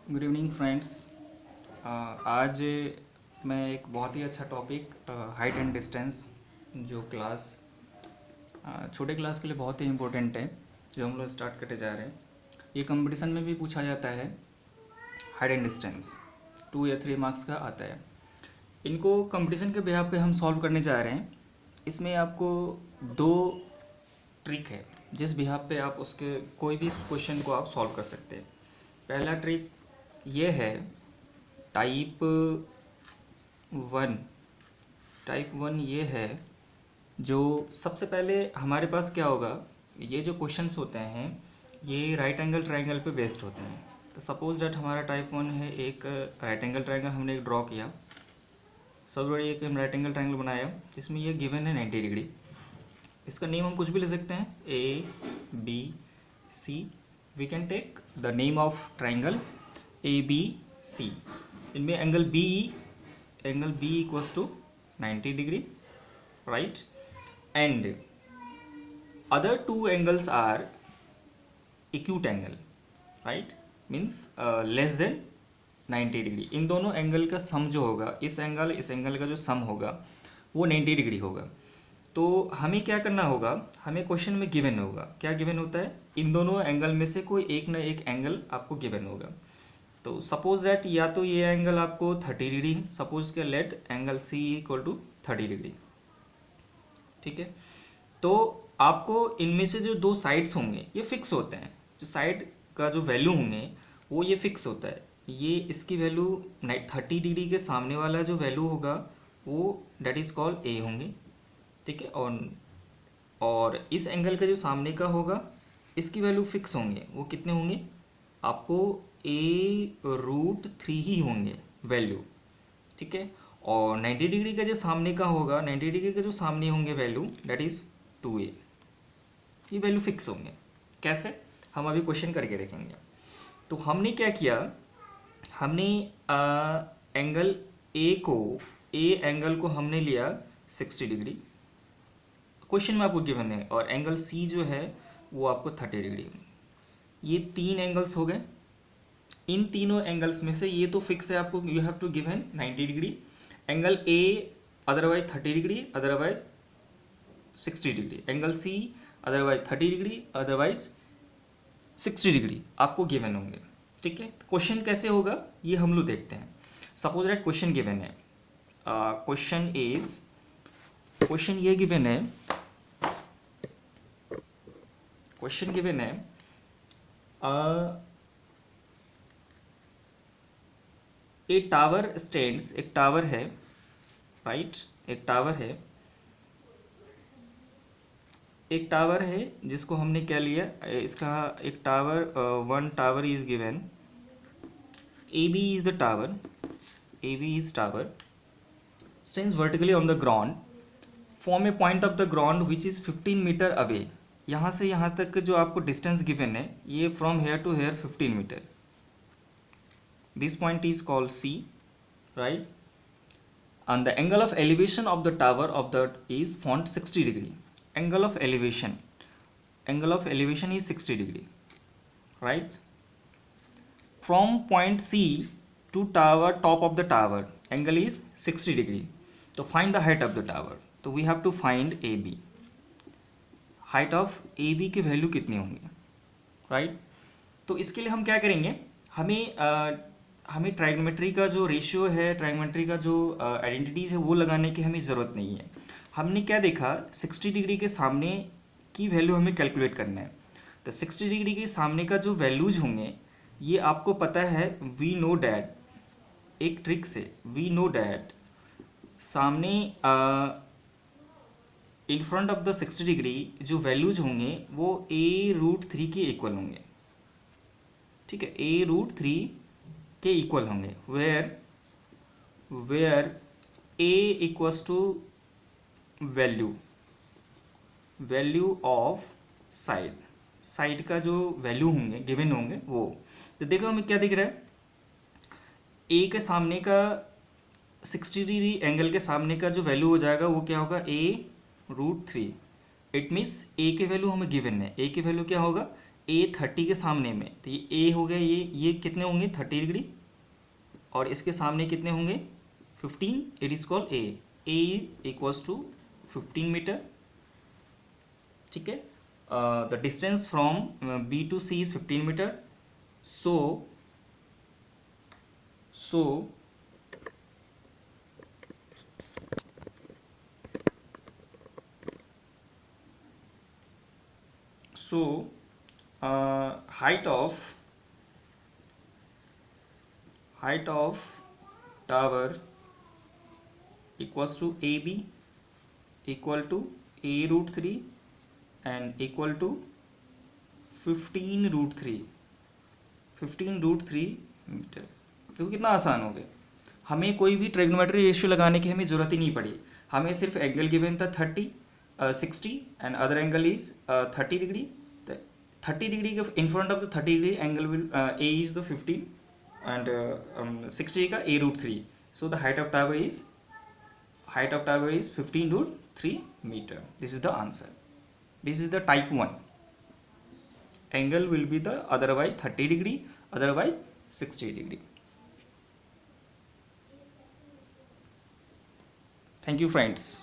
Good evening friends. आज मैं एक बहुत ही अच्छा टॉपिक हाइट एंड डिस्टेंस जो क्लास छोटे क्लास के लिए बहुत ही इम्पोर्टेंट है, जो हम लोग स्टार्ट करते जा रहे हैं। ये कंपटीशन में भी पूछा जाता है। हाइट एंड डिस्टेंस 2 या 3 मार्क्स का आता है। इनको कंपटीशन के बिहाफ पे हम सॉल्व करने जा रहे हैं। इसमें आपको 2 ट्रिक है जिस बिहाफ पे आप उसके कोई भी क्वेश्चन को आप सॉल्व कर सकते हैं। पहला ट्रिक ये है टाइप 1। टाइप 1 ये है जो सबसे पहले हमारे पास क्या होगा, ये जो क्वेश्चंस होते हैं ये राइट एंगल ट्रायंगल पे बेस्ड होते हैं। तो सपोज दैट हमारा टाइप 1 है, एक राइट एंगल ट्रायंगल हमने एक ड्रॉ किया। सब बड़ी एक राइट एंगल ट्रायंगल बनाया जिसमें ये गिवन है 90 डिग्री। इसका नेम हम कुछ भी ले सकते हैं, A B C. We can take the name of triangle A B C. इनमें angle B equals to 90 degree, right, and other 2 angles are acute angle, right, means less than 90 degree. इन दोनों angle का सम जो होगा, इस angle का जो सम होगा वो 90 डिग्री होगा। तो हमें क्या करना होगा, हमें क्वेश्चन में गिवन होगा, क्या गिवन होता है, इन दोनों एंगल में से कोई एक ना एक एंगल आपको गिवन होगा। तो सपोज दैट या तो ये एंगल आपको 30 डिग्री, सपोज के let angle C equal to 30 degree, ठीक है। तो आपको इनमें से जो 2 साइड्स होंगे ये फिक्स होते हैं। जो साइड का जो वैल्यू होंगे वो ये फिक्स होता है। ये इसकी वैल्यू 30 डिग्री के सामने वाला जो वैल्यू होगा वो डेट इज़ कॉल्ड ए होंगे, ठीक है। और इस एंगल का जो सामने का होगा इसकी वैल्यू फिक्स होंगे। वो कितने होंगे, आपको a√3 ही होंगे वैल्यू, ठीक है। और 90 डिग्री का जो सामने का होगा, 90 डिग्री के जो सामने होंगे वैल्यू दैट इज़ 2a। ये वैल्यू फिक्स होंगे। कैसे, हम अभी क्वेश्चन करके देखेंगे। तो हमने क्या किया, हमने एंगल ए एंगल को हमने लिया 60 डिग्री, क्वेश्चन में आपको गिवन है, और एंगल सी जो है वो आपको 30 डिग्री। ये 3 एंगल्स हो गए। इन तीनों एंगल्स में से ये तो फिक्स है, आपको you have to given 90 degree. Angle A otherwise 30 degree, otherwise 60 degree. Angle C otherwise 30 degree, otherwise 60 degree आपको गिवन होंगे, ठीक है। क्वेश्चन कैसे होगा ये हम लोग देखते हैं। सपोज दैट क्वेश्चन गिवन है, क्वेश्चन ये गिवन है, क्वेश्चन गिवन है ए टावर स्टैंड्स, एक टावर है, राइट, एक टावर है जिसको हमने क्या लिया, इसका एक tower, 1 tower is given, A B is tower stands vertically on the ground, form a point of the ground which is 15 meter away. यहाँ से यहाँ तक जो आपको डिस्टेंस गिवन है ये from here to here 15 meter. This point is called C, right, and the angle of elevation of the tower of that is found 60 degree. Angle of elevation is 60 degree, right. From point C to tower, top of the tower, angle is 60 degree. So find the height of the tower. तो we have to find AB. Height of AB की value कितनी होंगी, right. तो इसके लिए हम क्या करेंगे, हमें ट्राइगोनोमेट्री का जो रेशियो है, ट्राइगोनोमेट्री का जो आइडेंटिटीज़ है वो लगाने की हमें ज़रूरत नहीं है। हमने क्या देखा, 60 डिग्री के सामने की वैल्यू हमें कैलकुलेट करना है। तो 60 डिग्री के सामने का जो वैल्यूज होंगे ये आपको पता है, वी नो डैट, एक ट्रिक से वी नो डैट सामने इन फ्रंट ऑफ द 60 डिग्री जो वैल्यूज होंगे वो a√3 के इक्वल होंगे, ठीक है, a√3 के इक्वल होंगे। Where a equals to value of side का जो वैल्यू होंगे गिवन होंगे वो। तो देखो हमें क्या दिख रहा है, a के सामने का 60 डिग्री एंगल के सामने का जो वैल्यू हो जाएगा वो क्या होगा, a√3। इट मीन्स a की वैल्यू हमें गिवन है, a की वैल्यू क्या होगा, ए 30 के सामने में, तो ये ए हो गया, ये कितने होंगे 30 डिग्री, और इसके सामने कितने होंगे 15, it is called A equals to 15 meter, ठीक है। The distance from B to C is 15 meter, so height of tower equals to AB equal to a root 3 and equal to 15 root 3 meter. देखो कितना आसान हो गया, हमें कोई भी ट्रिग्नोमेट्री रेशियो लगाने की हमें ज़रूरत ही नहीं पड़ी, हमें सिर्फ एंगल गिवन था 60 and other angle is 30 degree, 30 degree के in front of the 30 degree angle will A is the 15 and 60 का a root 3, so the height of tower is 15 root 3 meter. This is the answer. This is the type 1. Angle will be the otherwise 30 degree, otherwise 60 degree. Thank you friends.